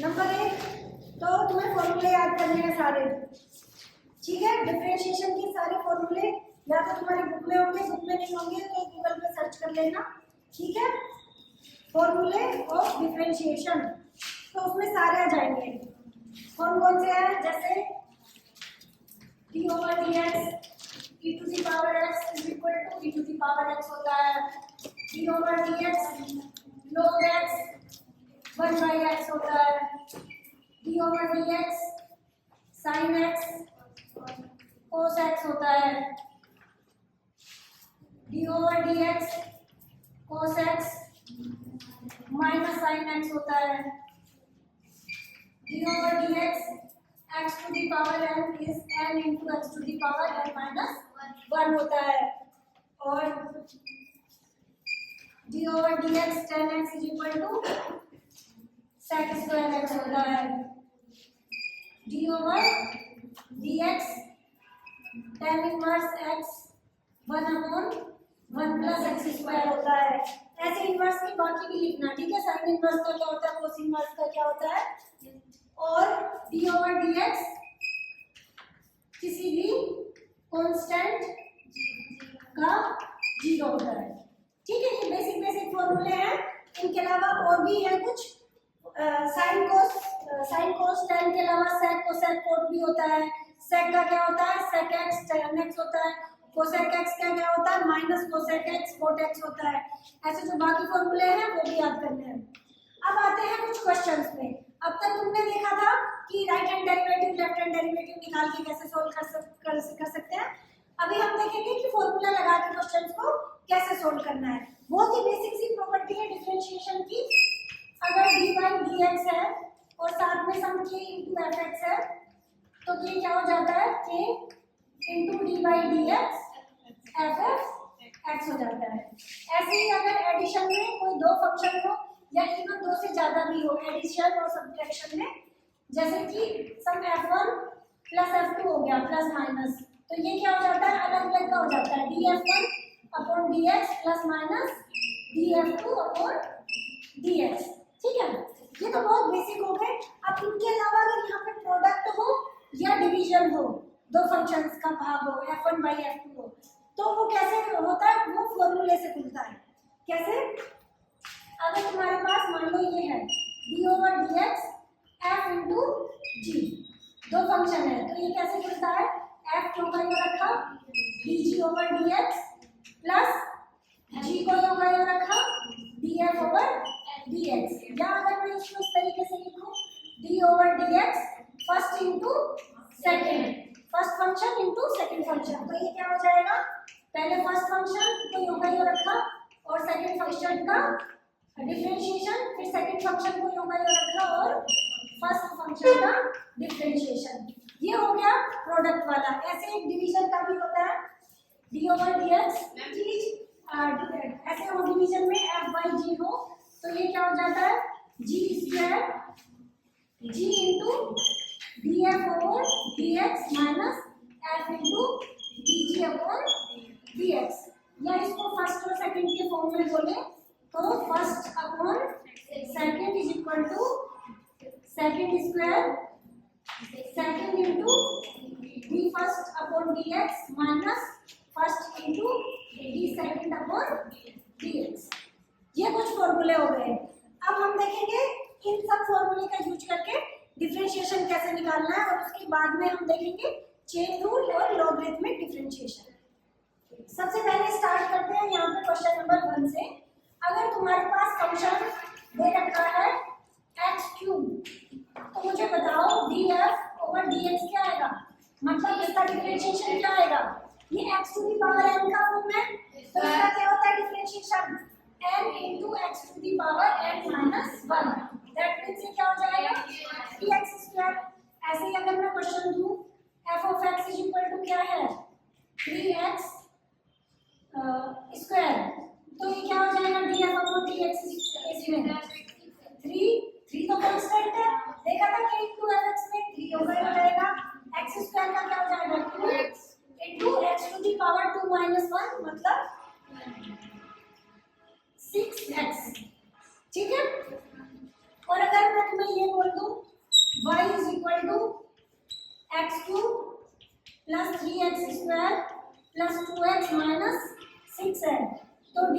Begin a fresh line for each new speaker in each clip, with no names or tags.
Number 1 तो तुम्हें फॉर्मूले याद करने हैं सारे, ठीक है। डिफरेंशिएशन के सारे फॉर्मूले या तो तुम्हारी बुक में होंगे, बुक में नहीं होंगे तो गूगल पे सर्च कर लेना, ठीक है। फॉर्मूले ऑफ डिफरेंशिएशन तो उसमें सारे आ जाएंगे। कौन कौन से हैं, जैसे d over dx e to the power x is equal to e to the power x होता है, d over dx log x 1 by x होता है, d over dx sin x cos x होता है, d over dx cos x minus sin x होता है, d over dx x to the power n is n into x to the power n minus 1 होता है, और d over dx tan x is equal to sec square x होता है, d over dx tan inverse x 1 upon 1 plus x square होता है। ऐसे inverse की बाकी भी लिखना, ठीक है। साइन इनवर्स का क्या होता है, कोस इनवर्स का क्या होता है, और d over dx किसी भी कांस्टेंट का 0 होता है, ठीक है। ये बेसिक बेसिक फॉर्मूले हैं। इनके अलावा और भी है कुछ, साइन कोस tan के अलावा sec कोसेक कोट भी होता है। sec का क्या होता है, sec x tan x होता है, कोसेक x का क्या होता है, minus cosec x cot x होता है। ऐसे जो बाकी फॉर्मूले हैं वो भी याद करने हैं। अब आते हैं कुछ क्वेश्चंस में। अब तक तुमने देखा था कि right hand derivative left hand derivative निकाल के कैसे सोल्व कर सकते हैं। अभी हम देखेंगे कि फॉर्मूला लगा के क्वेश्चंस को कैसे सोल्व करना है। बहुत ही बेसिक सी प्रॉपर्टी है डिफरेंशिएशन की। अगर dy dx है और साथ में सम k into fx है तो ये क्या हो जाता है, k into dy dx fx हो जाता है। ऐसे ही अगर एडिशन में कोई दो फंक्शन हो या इवन दो से ज्यादा भी हो, एडिशन और सब्ट्रैक्शन में, जैसे कि सम f1 प्लस f2 हो गया प्लस माइनस, तो ये क्या हो जाता है, अलग अलग का हो जाता है, df1 upon dx plus minus df2 upon dx, ठीक है। ये तो बहुत बेसिक हो गए। अब इनके अलावा अगर यहाँ पे प्रोडक्ट हो या डिवीजन हो, दो फंक्शंस का भाग हो, f1 by f2 हो, तो वो कैसे होता है, वो फॉर्मूले से खुलता है। कैसे, अगर तुम्हारे पास मान लो ये है d over dx f into g, दो फंक्शन है, तो ये कैसे खुलता है, f क्यों का यो रखा dg over dx plus g को यो का यो रखा df over dx, या अगर मैं इसको इस तरीके से लिखूं d over dx first into second, first function into second function, तो ये क्या हो जाएगा, पहले फर्स्ट फंक्शन को यो का यो रखा और सेकेंड फंक्शन का डिफरेंशिएशन, फिर सेकेंड फंक्शन को यो का यो रखा और फर्स्ट फंक्शन का डिफरेंशिएशन, ये हो गया प्रोडक्ट वाला। ऐसे एक डिवीजन का भी होता है d over dx, ऐसे हो डिवीजन में f by g हो तो ये क्या हो जाता है, g square g into df over dx minus f into dg upon dx, या इसको फर्स्ट और सेकंड के फॉर्म में बोले तो first upon second is equal to second square second into D first upon dx minus first into D second upon dx। ये कुछ फॉर्मूले हो गए। अब हम देखेंगे इन सब फॉर्मूले का यूज करके डिफरेंशिएशन कैसे निकालना है, और उसके बाद में हम देखेंगे चेन रूल और लॉगरिथमिक डिफरेंशिएशन। सबसे पहले स्टार्ट करते हैं यहाँ पे क्वेश्चन नंबर 1 से। अगर तुम्हारे पास फंक्शन दे रखा है x³ तो मुझे बताओ df over dx क्या आएगा, मतलब इसका डिफरेंशिएशन क्या आएगा, ये x to the power n का फॉर्म है तो इसका क्या होता है differentiation, n into x to the power n minus 1, that means ये क्या हो जाएगा dx²। ऐसे ही अगर मैं क्वेश्चन दूं f of x is equal to क्या है 3x स्क्वायर, तो ये क्या हो जाएगा df अपॉन dx, इसमें 3 तो कांस्टेंट है, देखा था कि into fx में 3 होगा, हो जाएगा x स्क्वायर का क्या हो जाएगा 2x into x to the power 2 minus 1 मतलब 6x, ठीक है। और अगर मैं तुम्हें ये बोल दूं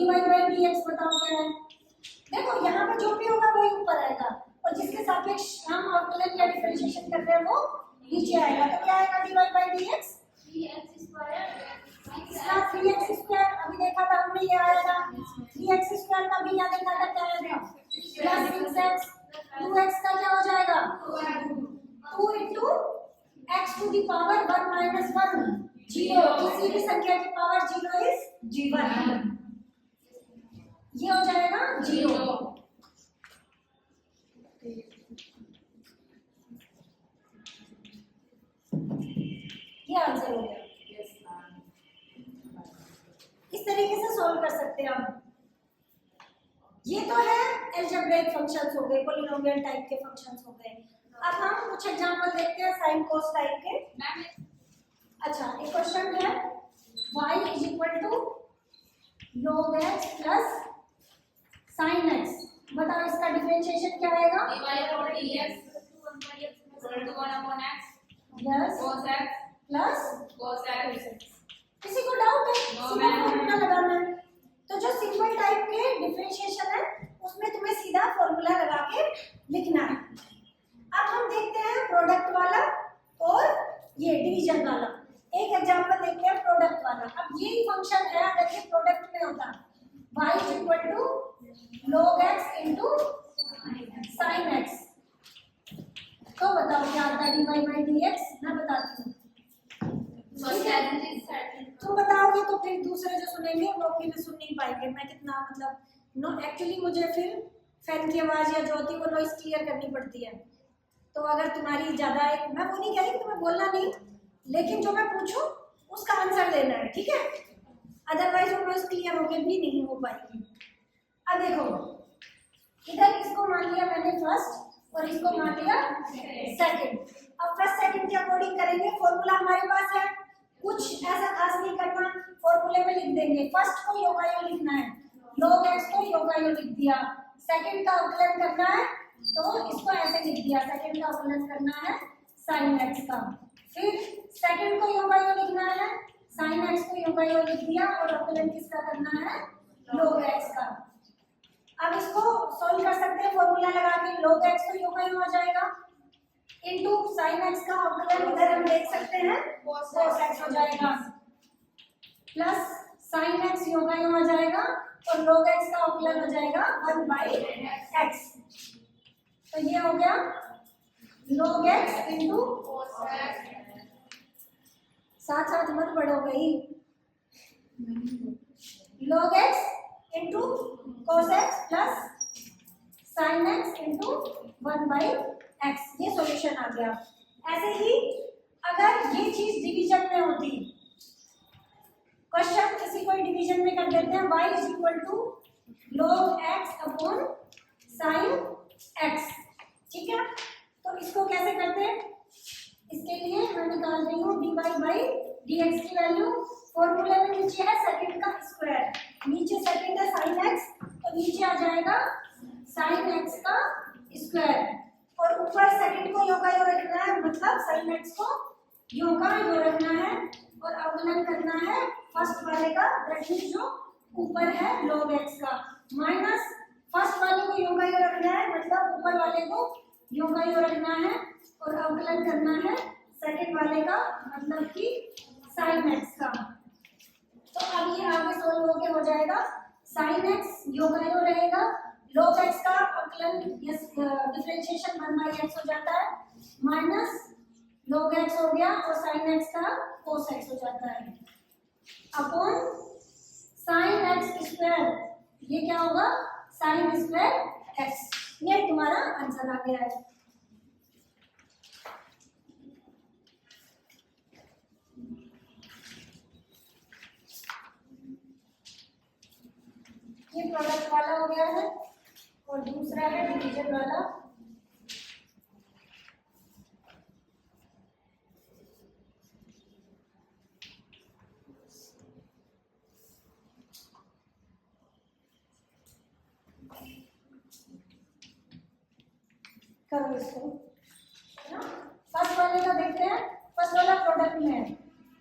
dy बाई dx बताओ क्या है। देखो यहाँ पे जो भी होगा वही ऊपर आएगा और जिसके सापेक्ष हम अवकलन या डिफरेंशिएशन कर रहे हैं वो नीचे आएगा। तो क्या आएगा dy by dx
3x square
इसका 3x स्क्वायर अभी देखा था हमने, ये आया था 3x स्क्वायर का भी क्या देखा था, क्या आया था प्लस 6x 2x का क्या हो जाएगा 2 into x to the power 1 minus 1 0। किसी भी संख्या की पावर 0 इज 1, ये हो जाएगा 0। ये आंसर हो गया। इस तरीके से सॉल्व कर सकते हैं हम। ये तो है अलजेब्रिक फंक्शंस हो गए, पॉलिनोमियल टाइप के फंक्शंस हो गए। अब हम कुछ एग्जांपल देखते हैं साइन कोस टाइप के। अच्छा, एक क्वेश्चन है y is equal to log x plus sin x। बताओ इसका डिफरेंशिएशन क्या आएगा। यस प्लस किसी को डाउट है, सीधा फॉर्मूला लगाना है। तो जो सिंपल टाइप के डिफरेंशिएशन है उसमें तुम्हें सीधा फॉर्मूला लगा के लिखना है। अब हम देखते हैं प्रोडक्ट वाला और ये डिवीजन वाला। एक एग्जांपल देखते हैं प्रोडक्ट वाला। अब यही फंक्शन है, अगर ये प्रोडक्ट में होता y is equal to log x into sin x, तो बताओ क्या आता है dy बाई dx। मैं बताती हूँ, तुम बताओगे तो फिर दूसरे जो सुनेंगे वो फिर सुन नहीं पाएंगे। मैं कितना मतलब नो एक्चुअली मुझे फिर फैन की आवाज या ज्योति को नॉइस क्लियर करनी पड़ती है। तो अगर तुम्हारी ज्यादा एक, मैं वो नहीं कह रही कि तुम्हें बोलना नहीं, लेकिन जो मैं पूछूं उसका आंसर देना है, ठीक है। अदरवाइज वो नॉइस क्लियर होके भी नहीं हो पाएगी। अब देखो इधर इसको मान लिया मैंने फर्स्ट और इसको मान लिया सेकंड। अब फर्स्ट सेकंड के अकॉर्डिंग करेंगे। फॉर्मूला हमारे पास है, कुछ ऐसा खास नहीं करना, फॉर्मूले में लिख देंगे। फर्स्ट को योगायोग लिखना है, log x को योगायोग लिख दिया। सेकंड का अवकलन करना है तो इसको ऐसे लिख दिया, सेकंड का अवकलन करना है sin x का। फिर सेकंड को योगायोग लिखना है, sin x को योगायोग लिख दिया और अवकलन किसका करना है log x का। अब इसको सॉल्व कर सकते हैं फॉर्मूला लगा के। log x तो योगायोग आ जाएगा इनटू sin x का अवकलन इधर हम देख सकते हैं cos x हो जाएगा, प्लस sin x योगायोग आ जाएगा और log x का अवकलन हो जाएगा 1 बाई x। तो ये हो गया log x इनटू साथ साथ मत बढ़ो गई, log x into cos x plus sin x into 1 by x। ये सॉल्यूशन आ गया। ऐसे ही अगर ये चीज डिवीजन में होती, क्वेश्चन किसी कोई डिवीजन में कर देते हैं y is equal to log x upon sin x, ठीक है। तो इसको कैसे करते हैं, इसके लिए मैं निकाल रही हूँ dy बाई dx की वैल्यू। फॉर्मूले में नीचे है सेकंड का स्क्वायर, नीचे सेकंड है sin x तो नीचे आ जाएगा sin x का स्क्वायर और ऊपर सेकंड को योगायोग रखना है, मतलब sin x को योगायोग रखना है और अवकलन करना है फर्स्ट वाले का, दैट मींस जो ऊपर है log x का, माइनस फर्स्ट वाले को योगायोग रखना है, मतलब ऊपर वाले को योगायोग रखना है और अवकलन करना है सेकंड वाले का, मतलब कि sin x का। तो अब ये आगे सोल्व होके हो जाएगा sin x योगायोग रहेगा, log x का अवकलन डिफरेंशिएशन 1 बाई x हो जाता है, माइनस log x हो गया और sin x का cos x हो जाता है अपॉन sin x स्क्वायर। ये क्या होगा sin स्क्वायर x। ये तुम्हारा आंसर आ गया है। ये प्रोडक्ट वाला हो गया है और दूसरा है डिवीजन वाला। करो इसको, फर्स्ट वाले का देखते हैं। फर्स्ट वाला प्रोडक्ट में है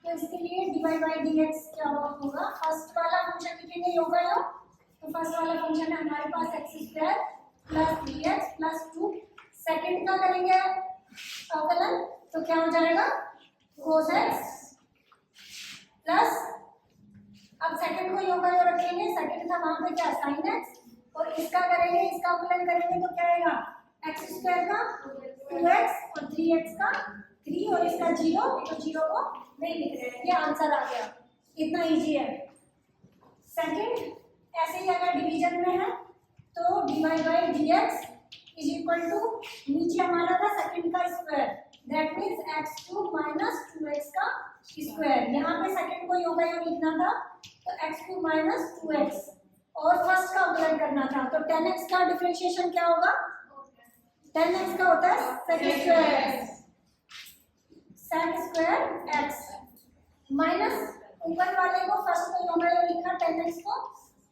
तो इसके लिए dy बाई dx क्या होगा, फर्स्ट वाला फंक्शन लिखेंगे योगायोग तो फर्स्ट वाला फंक्शन है हमारे पास x square plus 3x plus 2। Second का करेंगे अवकलन तो क्या हो जाएगा cos x प्लस, अब सेकंड को योग रखेंगे, सेकंड था वहां पे क्या sin x, और इसका करेंगे, इसका अवकलन करेंगे तो क्या आएगा एक्स स्क्वायर का 2x और 3x का 3 और इसका 0, तो 0 को नहीं लिख रहे हैं। ये आंसर आ गया, इतना इजी है। सेकंड ऐसे ही अगर डिवीजन में है तो dy by dx is equal to, नीचे हमारा था सेकंड का square, that means x cube minus 2x का स्क्वायर। यहाँ पे सेकंड को योग लिखना था तो एक्स क्यूब माइनस 2x, और फर्स्ट का अवकलन करना था तो 10x का डिफरेंशिएशन क्या होगा, 10x का होता है second square, sec square x minus ऊपर वाले को फर्स्ट को योग लिखा 10x को,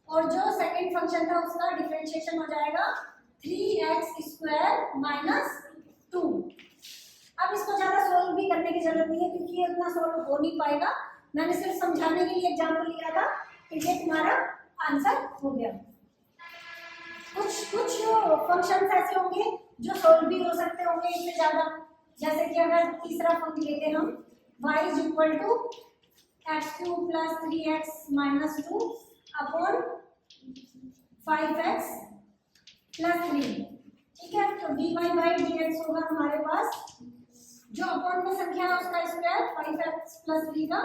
और जो सेकंड फंक्शन था उसका डिफरेंशिएशन हो जाएगा 3x स्क्वायर माइनस 2। अब इसको ज्यादा सोल्व भी करने की जरूरत नहीं है क्योंकि ये उतना सोल्व हो नहीं पाएगा, मैंने सिर्फ समझाने के लिए एग्जाम्पल लिया था तो ये तुम्हारा आंसर हो गया। कुछ फंक्शंस ऐसे होंगे जो सोल्व भी हो सकते होंगे इससे ज्यादा, जैसे कि अगर तीसरा फंक्शन लेते हम y is equal to x cube plus 3x minus 2 upon 5x plus 3, ठीक है। तो dy बाई dx होगा हमारे पास, जो अपॉन में संख्या है उसका स्क्वायर 5x प्लस 3 का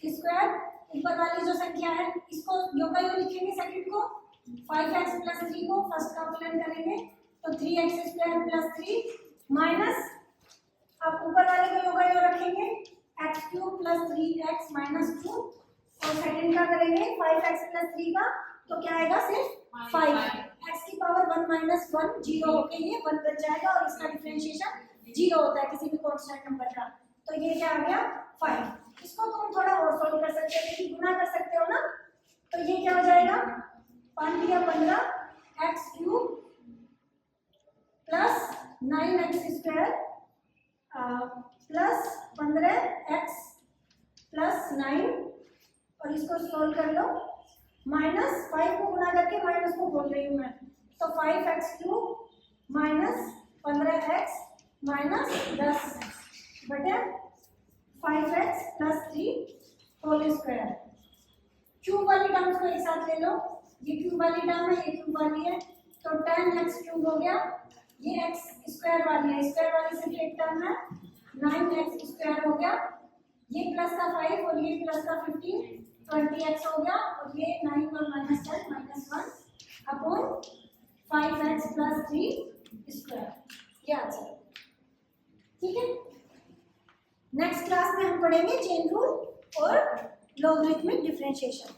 स्क्वायर, ऊपर वाली जो संख्या है इसको योग लिखेंगे, सेकंड को 5x प्लस 3 को फर्स्ट का अवकलन करेंगे तो 3x स्क्वायर प्लस 3 माइनस, अब ऊपर वाले को योग रखेंगे x cube plus 3x minus 2, और सेकंड का करेंगे 5x प्लस 3 का तो क्या आएगा सिर्फ 5, x की पावर 1 माइनस 1 जीरो होके ये 1 बच जाएगा, और इसका डिफरेंशिएशन 0 होता है किसी भी कांस्टेंट नंबर का, तो ये क्या आ गया 5। इसको तुम थोड़ा और सोल्व कर सकते हो क्योंकि गुना कर सकते हो ना, तो ये क्या हो जाएगा 5 या 15 x cube plus 9x square plus 15x plus 9, और इसको सोल्व कर लो, माइनस 5 को गुना करके माइनस को बोल रही हूँ मैं, तो 5x cube minus 15x minus 10 बटे 5x plus 3 whole square. Cube वाली टर्म्स को एक साथ ले लो, ये क्यूब वाली टर्म है, ये क्यूब वाली है, तो 10x क्यूब हो गया, ये x स्क्वायर वाली है, स्क्वायर वाली सिर्फ एक टर्म है, 9x स्क्वायर हो गया, ये प्लस का 5 और ये प्लस का 15 20x हो गया, और ये 9 और minus 10 minus 1 upon 5x plus 3 square, ये आंसर, ठीक है। नेक्स्ट क्लास में हम पढ़ेंगे चेन रूल और लॉगरिथमिक डिफरेंशिएशन।